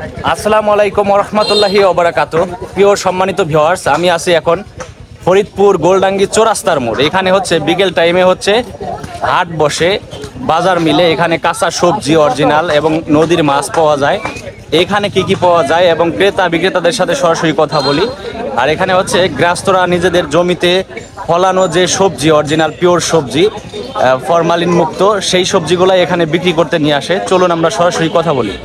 আসসালামু আলাইকুম ওয়া রাহমাতুল্লাহি ওয়া বারাকাতুহু। প্রিয় সম্মানিত ভিউয়ার্স, আমি আছি এখন ফরিদপুর গোলডাঙ্গি চৌরাস্তার মোড়। এখানে হচ্ছে বিকেল টাইমে হচ্ছে হাট বসে, বাজার মিলে। এখানে কাঁচা সবজি অরিজিনাল এবং নদীর মাছ পাওয়া যায়। এখানে কি কি পাওয়া যায় এবং ক্রেতা বিক্রেতাদের সাথে সরাসরি কথা বলি। আর এখানে হচ্ছে গৃহস্থরা নিজেদের জমিতে ফলানো যে সবজি, অরিজিনাল পিওর সবজি, ফরমালিন মুক্ত, সেই সবজিগুলো এখানে বিক্রি করতে নিয়ে আসে। চলুন আমরা সরাসরি কথা বলি।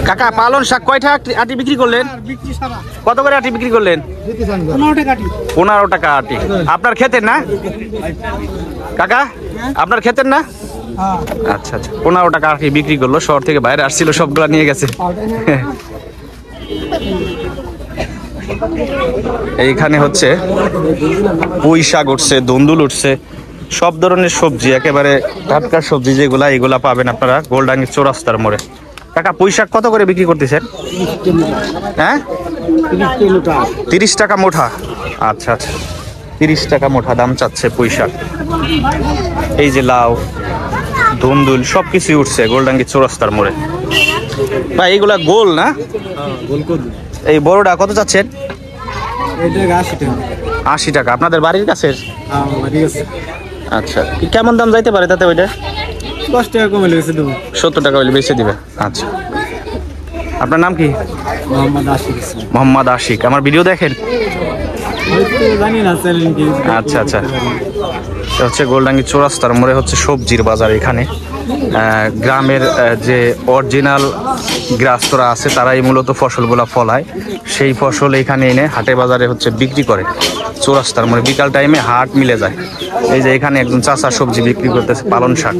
কাকা, পালন শাক কয়টা আটি বিক্রি করলেন? কত করে আটি বিক্রি করলেন? 15 টাকা আটি। আপনার ক্ষেতের না কাকা? আপনার ক্ষেতের না? আচ্ছা আচ্ছা, 15 টাকা আটি বিক্রি করলো। শহর থেকে বাইরে আসছিল, সবগুলা নিয়ে গেছে। এইখানে হচ্ছে পুঁই শাক উঠছে, দুন্দুল উঠছে, সব ধরনের সবজি, একেবারে টাটকা সবজি যেগুলা, এগুলা পাবেন আপনারা গোলডাঙ্গি চৌরাস্তার মোড়ে। কাকা, পুঁই শাক কত করে বিক্রি করতেছেন? হ্যাঁ, 30 টাকা মুঠা। আচ্ছা আচ্ছা, 30 টাকা মুঠা দাম চাচ্ছে পুঁই শাক। এই যে লাউ, ধুন্দুল সবকিছুই উঠছে গোলডাঙ্গি চৌরাস্তার মোড়ে। ভাই, এইগুলা গোল না? এই বড়টা কত চাচ্ছেন? 80 টাকা। আপনাদের বাড়ির কাছে? আচ্ছা, কেমন দাম যাইতে পারে তাতে? ওইটা 10 টাকা কমে লেগেছে, 70 টাকা হইলে বেশি দিবে। আচ্ছা, আপনার নাম কি? মোহাম্মদ আশিক। আমার ভিডিও দেখেন? আচ্ছা আচ্ছা, হচ্ছে গোলডাঙ্গি চৌরাস্তার মোড়ে হচ্ছে সবজির বাজার। এখানে গ্রামের যে অরিজিনাল গৃহস্থরা আছে, তারাই মূলত ফসলগুলো ফলায়। সেই ফসল এখানে এনে হাটে বাজারে হচ্ছে বিক্রি করে চৌরাস্তার মোড়ে। বিকাল টাইমে হাট মিলে যায়। এই যে এখানে একজন চাচা সবজি বিক্রি করতেছে, পালন শাক।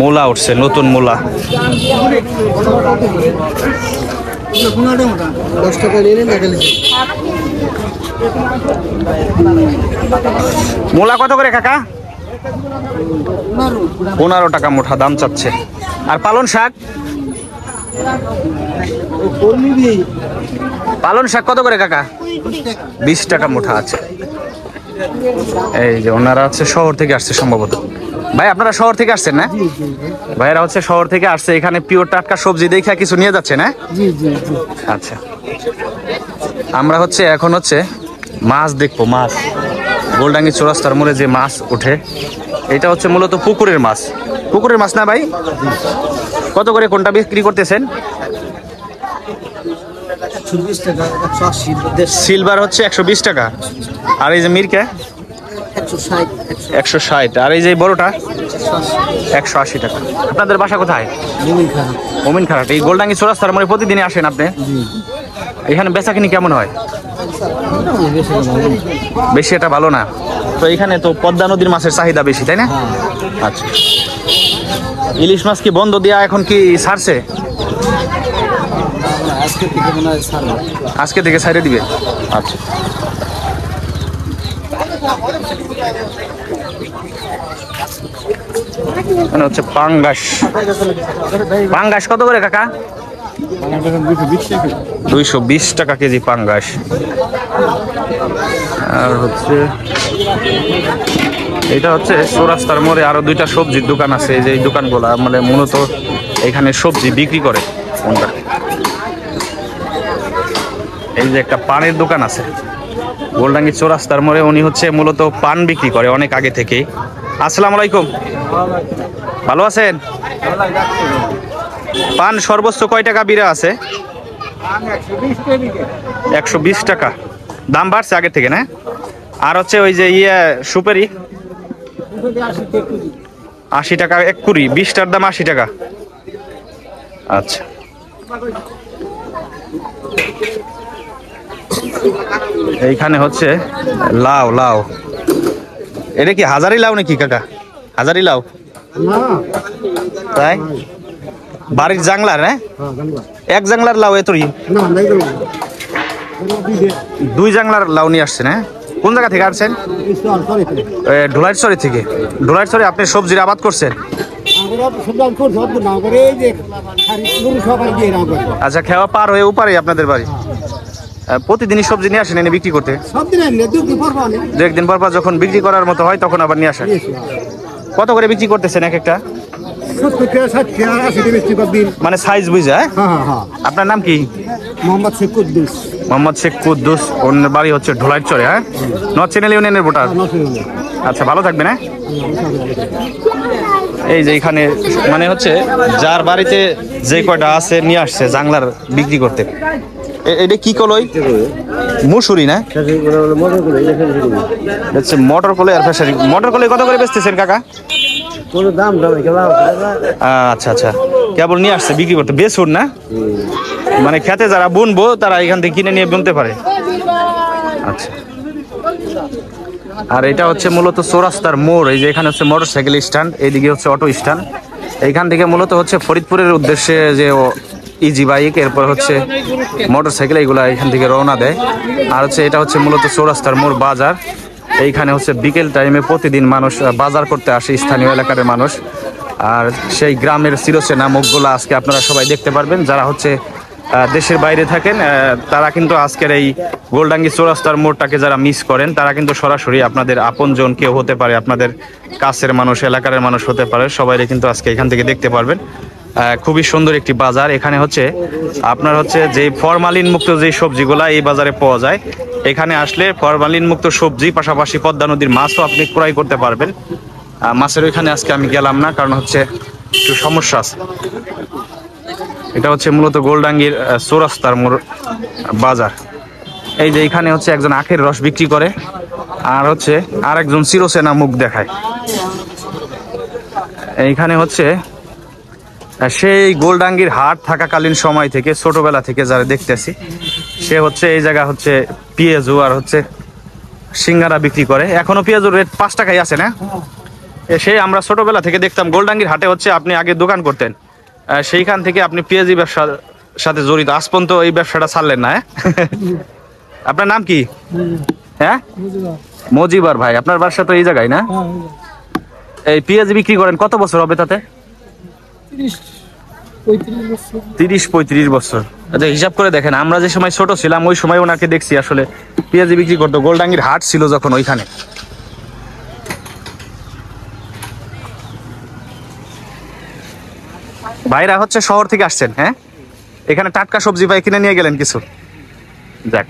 মূলা উঠছে, নতুন মূলা। মূলা কত করে কাকা? 15 টাকা মুঠা দাম চাচ্ছে। আর পালন শাক? পালন শাক কত করে কাকা? 20 টাকা মুঠা আছে। এই যে ওনারা হচ্ছে শহর থেকে আসছে সম্ভবত। ভাই, আপনারা শহর থেকে আসছেন না? ভাইরা হচ্ছে শহর থেকে আসছে, এখানে পিওর টাটকা সবজি দেখে কিছু নিয়ে যাচ্ছে না? আচ্ছা, আমরা হচ্ছে এখন হচ্ছে মাছ দেখবো। মাছ গোলডাঙ্গি চৌরাস্তার মোড়ে যে মাছ ওঠে, এটা হচ্ছে মূলত পুকুরের মাছ। পুকুরের মাছ না ভাই? কত করে কোনটা বিক্রি করতেছেন? সিলভার হচ্ছে 120 টাকা। আর এই যে মিরকা 160। আর এই যে বড়টা 180 টাকা। আপনাদের বাসা কোথায়? মোমিন খারাট। এই গোলডাঙ্গি চৌরাস্তার মোড়ে প্রতিদিনই আসেন আপনি? এখানে বেচাকিনি কেমন হয়? বেশি এটা ভালো না। তো এখানে তো পদ্মা নদীর মাছের চাহিদা বেশি, তাই না? আচ্ছা, ইলিশ মাছ কি বন্ধ দেয়া এখন কি ছাড়ছে? আজকে থেকে ছাড়ে দিবে। আচ্ছা, মানে হচ্ছে পাঙ্গাস। পাঙ্গাস কত করে কাকা? 220 টাকা কেজি পাঙ্গাস। আর হচ্ছে এটা হচ্ছে চৌরাস্তার মোড়ে আরো 2টা সবজির দোকান আছে। এই যে এই দোকানগুলা মানে মূলত এখানে সবজি বিক্রি করে। কোনটা? এই যে একটা পানের দোকান আছে গোলডাঙ্গি চৌরাস্তার মোড়ে। উনি হচ্ছে মূলত পান বিক্রি করে অনেক আগে থেকেই। আসসালামু আলাইকুম, ভালো আছেন? পান সর্বোচ্চ কয় টাকা বিড়া আছে? 120 টাকা। দাম বাড়ছে আগে থেকে না? আর হচ্ছে ওই যে সুপারি 80 টাকা 1 কুড়ি। 20টার দাম 80 টাকা। আচ্ছা, এইখানে হচ্ছে লাউ। লাউ এটা কি হাজারি লাউ নাকি কাকা? হাজারি লাউ তাই? বাড়ির জাংলার? হ্যাঁ, 1 জাংলার লাউ এতই? 2 জাংলার লাউ নিয়ে আসছেন? হ্যাঁ, কোন জায়গা থেকে আসছেন? ঢোলাইছড়ি থেকে। ঢোলাইছড়ি আপনি সবজির আবাদ করছেন? আচ্ছা, খেওয়া পার হয়ে উপারে আপনাদের বাড়ি? প্রতিদিনই সবজি নিয়ে আসেন এনে বিক্রি করতে? সব দিন এমনি 2 দিন পর পর আনি। দু একদিন পর পর যখন বিক্রি করার মতো হয় তখন আবার নিয়ে আসেন। কত করে বিক্রি করতেছেন এক একটা? 70 টাকা 60 টাকা 80 টাকা বেশি কর দিন। মানে সাইজ বুঝে? হ্যাঁ? হ্যাঁ হ্যাঁ। আপনার নাম কি? মোহাম্মদ শেখ কুদ্দুস। মোহাম্মদ শেখ কুদ্দুস, ওর বাড়ি হচ্ছে ঢোলাইর চরে। হ্যাঁ, নর্থ চ্যানেল ইউনিয়নের ভোটার। আচ্ছা, ভালো থাকবেন। হ্যাঁ, এই যে এখানে মানে হচ্ছে যার বাড়িতে যে কয়টা আছে নিয়ে আসছে জাংলার বিক্রি করতে। এটা কি কলই? মুসুরি না? হচ্ছে মটর কলাই আর ফেসারি। মটর কলাই কত করে বেচতেছেন কাকা? কোনো দাম দাম আচ্ছা আচ্ছা, কেবল নিয়ে আসছে বিক্রি করতে, বেচুন না? মানে খেতে যারা বুনবো তারা এখান থেকে কিনে নিয়ে বুনতে পারে। আচ্ছা, আর এটা হচ্ছে মূলত চৌরাস্তার মোড়। এই যে এখানে হচ্ছে মোটর সাইকেল স্ট্যান্ড, এইদিকে হচ্ছে অটো স্ট্যান্ড। এইখান থেকে মূলত হচ্ছে ফরিদপুরের উদ্দেশ্যে যে ইজি বাইক, এরপর হচ্ছে মোটর সাইকেল, এইগুলা এখান থেকে রওনা দেয়। আর হচ্ছে এটা হচ্ছে মূলত চৌরাস্তার মোড় বাজার। এইখানে হচ্ছে বিকেল টাইমে প্রতিদিন মানুষ বাজার করতে আসে, স্থানীয় এলাকার মানুষ। আর সেই গ্রামের চিরচেনা মুখগুলো আজকে আপনারা সবাই দেখতে পারবেন। যারা হচ্ছে দেশের বাইরে থাকেন তারা কিন্তু আজকের এই গোলডাঙ্গি চৌরাস্তার মোড়টাকে যারা মিস করেন তারা কিন্তু সরাসরি আপনাদের আপনজন কেউ হতে পারে, আপনাদের কাছের মানুষ, এলাকার মানুষ হতে পারে, সবাই কিন্তু আজকে এখান থেকে দেখতে পারবেন। খুবই সুন্দর একটি বাজার। এখানে হচ্ছে আপনার হচ্ছে যে ফরমালিন মুক্ত যে সবজিগুলা এই বাজারে পাওয়া যায়, এখানে আসলে ফরমালিন মুক্ত সবজি পাশাপাশি পদ্মা নদীর মাছও আপনি ক্রয় করতে পারবেন। মাছের ওইখানে আজকে আমি গেলাম না, কারণ হচ্ছে একটু সমস্যা আছে। এটা হচ্ছে মূলত গোলডাঙ্গির চৌরাস্তার মোড় বাজার। এই যে এখানে হচ্ছে একজন আখের রস বিক্রি করে, আর হচ্ছে আরেকজন চিরচেনা মুখ দেখায়। এইখানে হচ্ছে সেই গোলডাঙ্গির হাট থাকাকালীন সময় থেকে, ছোটবেলা থেকে যারা দেখতেছি, সে হচ্ছে এই জায়গা হচ্ছে পেঁয়াজু আর হচ্ছে সিঙ্গারা বিক্রি করে। এখনো পেঁয়াজুর রেট 5 টাকাই আছে না? সেই আমরা ছোটবেলা থেকে দেখতাম গোলডাঙ্গির হাটে হচ্ছে আপনি আগে দোকান করতেন, সেইখান থেকে আপনি পেঁয়াজি ব্যবসার সাথে জড়িত। আজ পর্যন্ত এই ব্যবসাটা ছাড়লেন না? আপনার নাম কি? হ্যাঁ, মজিবার ভাই। আপনার বাসা তো এই জায়গায় না? এই পেঁয়াজি বিক্রি করেন কত বছর হবে তাতে? 30-35 বছর। আচ্ছা, হিসাব করে দেখেন, আমরা যে সময় ছোট ছিলাম ওই সময় ওনাকে দেখছি আসলে পেঁয়াজি বিক্রি করতো। গোলডাঙ্গির হাট ছিল যখন ওইখানে। ভাইরা হচ্ছে শহর থেকে আসছেন। হ্যাঁ, এখানে টাটকা সবজি পাই, কিনে নিয়ে গেলেন কিছু। যাক।